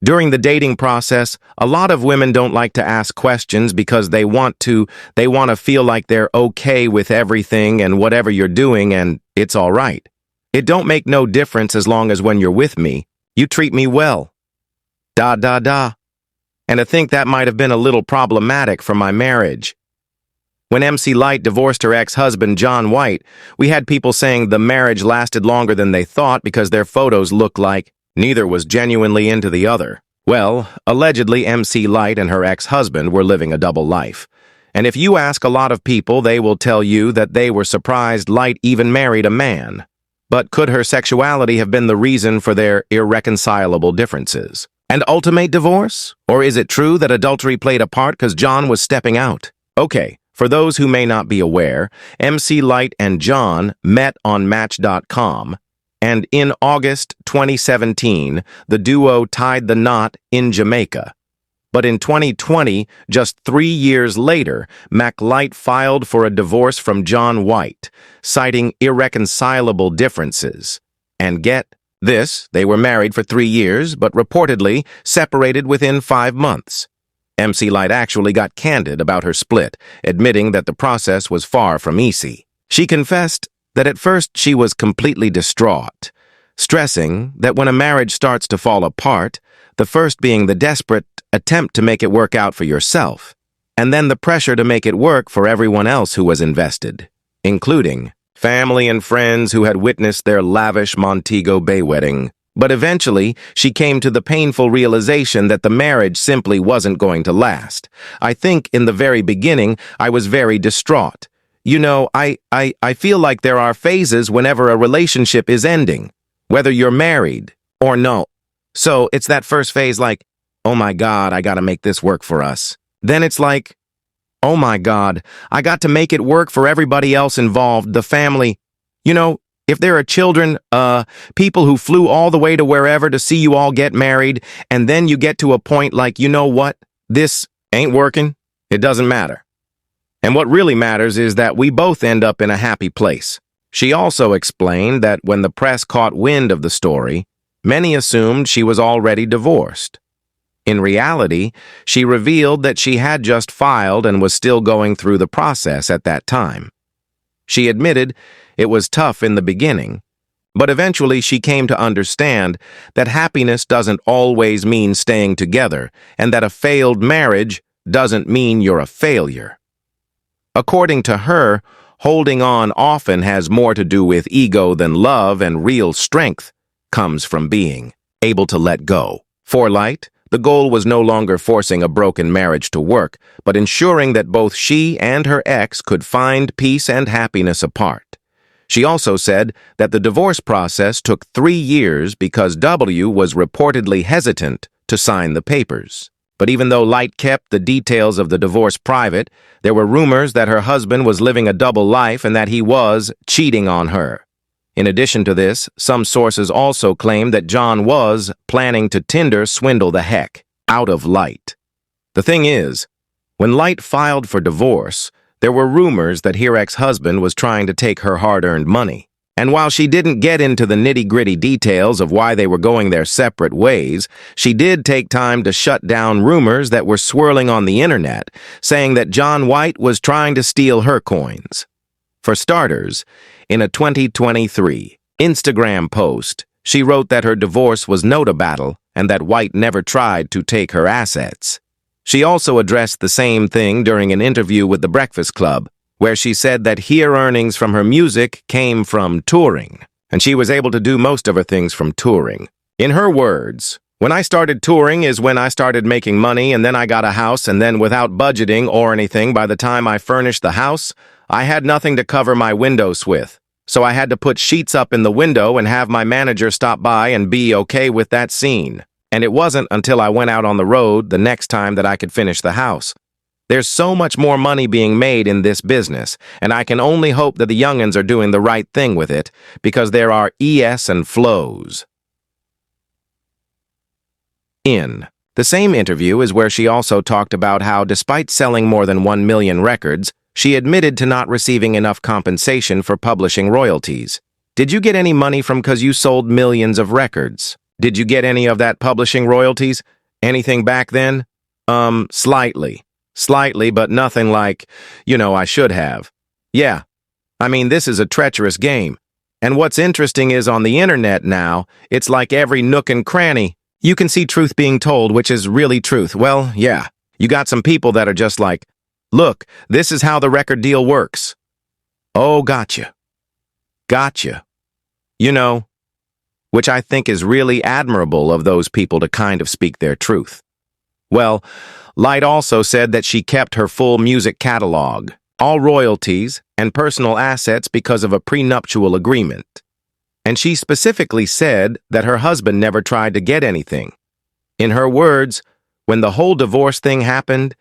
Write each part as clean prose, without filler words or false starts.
During the dating process, a lot of women don't like to ask questions because they want to feel like they're okay with everything and whatever you're doing and it's all right. It don't make no difference as long as when you're with me, you treat me well. And I think that might have been a little problematic for my marriage. When MC Lyte divorced her ex-husband John White, we had people saying the marriage lasted longer than they thought because their photos looked like neither was genuinely into the other. Well, allegedly MC Lyte and her ex-husband were living a double life. And if you ask a lot of people, they will tell you that they were surprised Lyte even married a man. But could her sexuality have been the reason for their irreconcilable differences? And ultimate divorce? Or is it true that adultery played a part because John was stepping out? Okay, for those who may not be aware, MC Lyte and John met on Match.com, and in August 2017, the duo tied the knot in Jamaica. But in 2020, just 3 years later, Lyte filed for a divorce from John White, citing irreconcilable differences. And get this, they were married for 3 years, but reportedly separated within 5 months. MC Lyte actually got candid about her split, admitting that the process was far from easy. She confessed that at first she was completely distraught, stressing that when a marriage starts to fall apart, the first being the desperate attempt to make it work out for yourself, and then the pressure to make it work for everyone else who was invested, including family and friends who had witnessed their lavish Montego Bay wedding. But eventually, she came to the painful realization that the marriage simply wasn't going to last. I think in the very beginning, I was very distraught. You know, I feel like there are phases whenever a relationship is ending, whether you're married or no. So it's that first phase like, oh my God, I gotta make this work for us. Then it's like, oh my God, I got to make it work for everybody else involved, the family. You know, if there are children, people who flew all the way to wherever to see you all get married, and then you get to a point like, you know what, this ain't working, it doesn't matter. And what really matters is that we both end up in a happy place. She also explained that when the press caught wind of the story, many assumed she was already divorced. In reality, she revealed that she had just filed and was still going through the process at that time. She admitted it was tough in the beginning, but eventually she came to understand that happiness doesn't always mean staying together and that a failed marriage doesn't mean you're a failure. According to her, holding on often has more to do with ego than love, and real strength comes from being able to let go. For Lyte, the goal was no longer forcing a broken marriage to work, but ensuring that both she and her ex could find peace and happiness apart. She also said that the divorce process took 3 years because W was reportedly hesitant to sign the papers. But even though Lyte kept the details of the divorce private, there were rumors that her husband was living a double life and that he was cheating on her. In addition to this, some sources also claimed that John was planning to Tinder swindle the heck out of Lyte. The thing is, when Lyte filed for divorce, there were rumors that her ex-husband was trying to take her hard-earned money. And while she didn't get into the nitty-gritty details of why they were going their separate ways, she did take time to shut down rumors that were swirling on the internet, saying that John White was trying to steal her coins. For starters, in a 2023 Instagram post, she wrote that her divorce was not a battle and that White never tried to take her assets. She also addressed the same thing during an interview with The Breakfast Club, where she said that her earnings from her music came from touring, and she was able to do most of her things from touring. In her words, "When I started touring is when I started making money, and then I got a house, and then without budgeting or anything, by the time I furnished the house, I had nothing to cover my windows with. So I had to put sheets up in the window and have my manager stop by and be okay with that scene. And it wasn't until I went out on the road the next time that I could finish the house. There's so much more money being made in this business, and I can only hope that the young'uns are doing the right thing with it, because there are ES and flows." In the same interview is where she also talked about how, despite selling more than 1 million records, she admitted to not receiving enough compensation for publishing royalties. Did you get any money from 'cause you sold millions of records? Did you get any of that publishing royalties? Anything back then? Slightly. Slightly, but nothing like, I should have. Yeah, I mean, this is a treacherous game. And what's interesting is on the internet now, it's like every nook and cranny. You can see truth being told, which is really truth. Well, yeah, you got some people that are just like, look, this is how the record deal works. Oh, gotcha. Gotcha. Which I think is really admirable of those people to kind of speak their truth. Well, Lyte also said that she kept her full music catalog, all royalties, and personal assets because of a prenuptial agreement. And she specifically said that her husband never tried to get anything. In her words, when the whole divorce thing happened,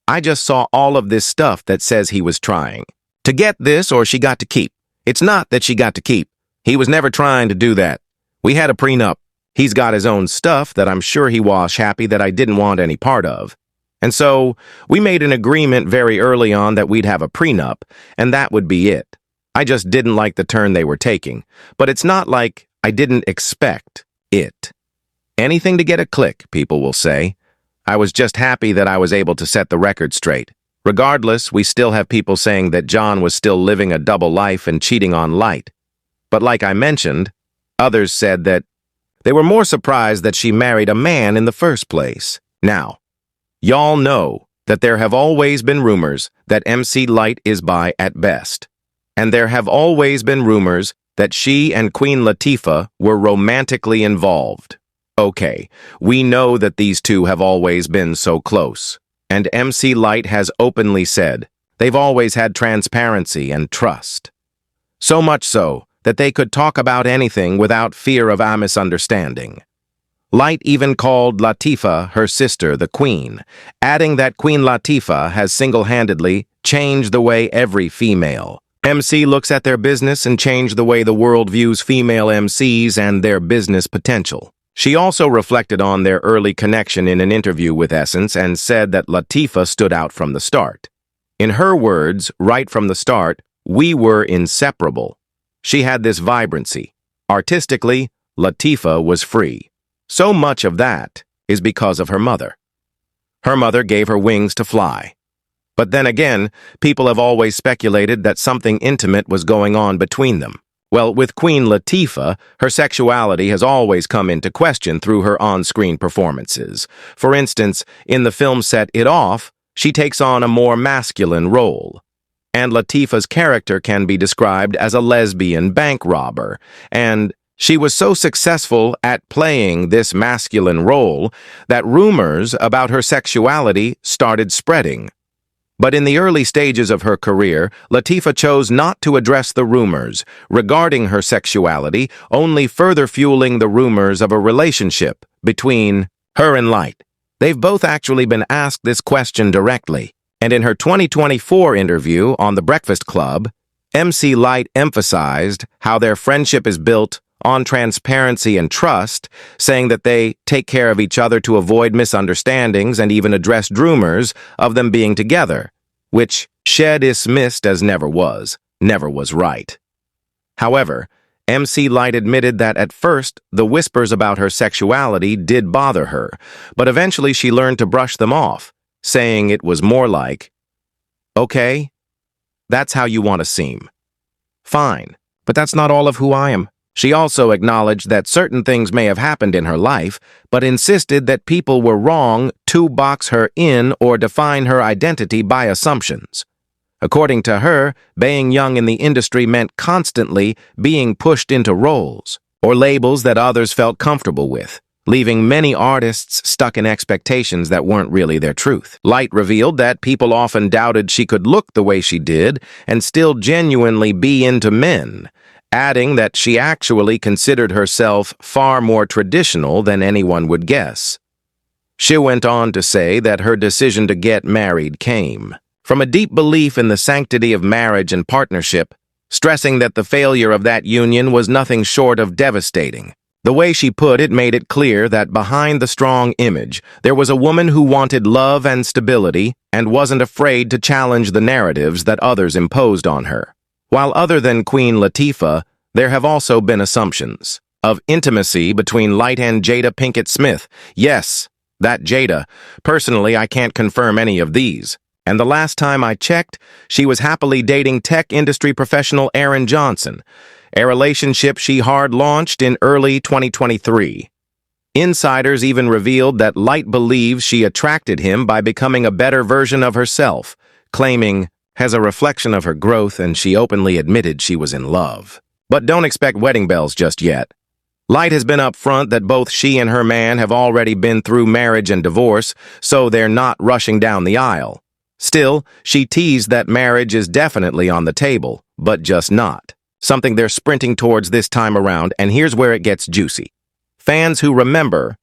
I just saw all of this stuff that says he was trying to get this or she got to keep. It's not that she got to keep. He was never trying to do that. We had a prenup. He's got his own stuff that I'm sure he was happy that I didn't want any part of. And so we made an agreement very early on that we'd have a prenup, and that would be it. I just didn't like the turn they were taking, but it's not like I didn't expect it. Anything to get a click, people will say. I was just happy that I was able to set the record straight. Regardless, we still have people saying that John was still living a double life and cheating on Lyte. But like I mentioned, others said that they were more surprised that she married a man in the first place. Now, y'all know that there have always been rumors that MC Lyte is bi at best. And there have always been rumors that she and Queen Latifah were romantically involved. Okay, we know that these two have always been so close. And MC Lyte has openly said they've always had transparency and trust. So much so that they could talk about anything without fear of a misunderstanding. Lyte even called Latifah her sister, the Queen, adding that Queen Latifah has single-handedly changed the way every female MC looks at their business and changed the way the world views female MCs and their business potential. She also reflected on their early connection in an interview with Essence and said that Latifah stood out from the start. In her words, right from the start, we were inseparable. She had this vibrancy. Artistically, Latifah was free. So much of that is because of her mother. Her mother gave her wings to fly. But then again, people have always speculated that something intimate was going on between them. Well, with Queen Latifah, her sexuality has always come into question through her on-screen performances. For instance, in the film set It Off, she takes on a more masculine role. And Latifah's character can be described as a lesbian bank robber, and she was so successful at playing this masculine role that rumors about her sexuality started spreading. But in the early stages of her career, Latifah chose not to address the rumors regarding her sexuality, only further fueling the rumors of a relationship between her and Lyte. They've both actually been asked this question directly, and in her 2024 interview on The Breakfast Club, MC Lyte emphasized how their friendship is built on transparency and trust, saying that they take care of each other to avoid misunderstandings and even addressed rumors of them being together, which she dismissed as never was right. However, MC Lyte admitted that at first, the whispers about her sexuality did bother her, but eventually she learned to brush them off, saying it was more like, okay, that's how you want to seem. Fine, but that's not all of who I am. She also acknowledged that certain things may have happened in her life, but insisted that people were wrong to box her in or define her identity by assumptions. According to her, being young in the industry meant constantly being pushed into roles or labels that others felt comfortable with, leaving many artists stuck in expectations that weren't really their truth. Lyte revealed that people often doubted she could look the way she did and still genuinely be into men, adding that she actually considered herself far more traditional than anyone would guess. She went on to say that her decision to get married came from a deep belief in the sanctity of marriage and partnership, stressing that the failure of that union was nothing short of devastating. The way she put it made it clear that behind the strong image, there was a woman who wanted love and stability and wasn't afraid to challenge the narratives that others imposed on her. While other than Queen Latifah, there have also been assumptions of intimacy between Lyte and Jada Pinkett Smith. Yes, That Jada. Personally, I can't confirm any of these. And the last time I checked, she was happily dating tech industry professional Aaron Johnson, a relationship she hard-launched in early 2023. Insiders even revealed that Lyte believes she attracted him by becoming a better version of herself, claiming, as a reflection of her growth, and she openly admitted she was in love. But don't expect wedding bells just yet. Lyte has been upfront that both she and her man have already been through marriage and divorce, so they're not rushing down the aisle. Still, she teased that marriage is definitely on the table, but just not. Something they're sprinting towards this time around, and here's where it gets juicy. Fans who remember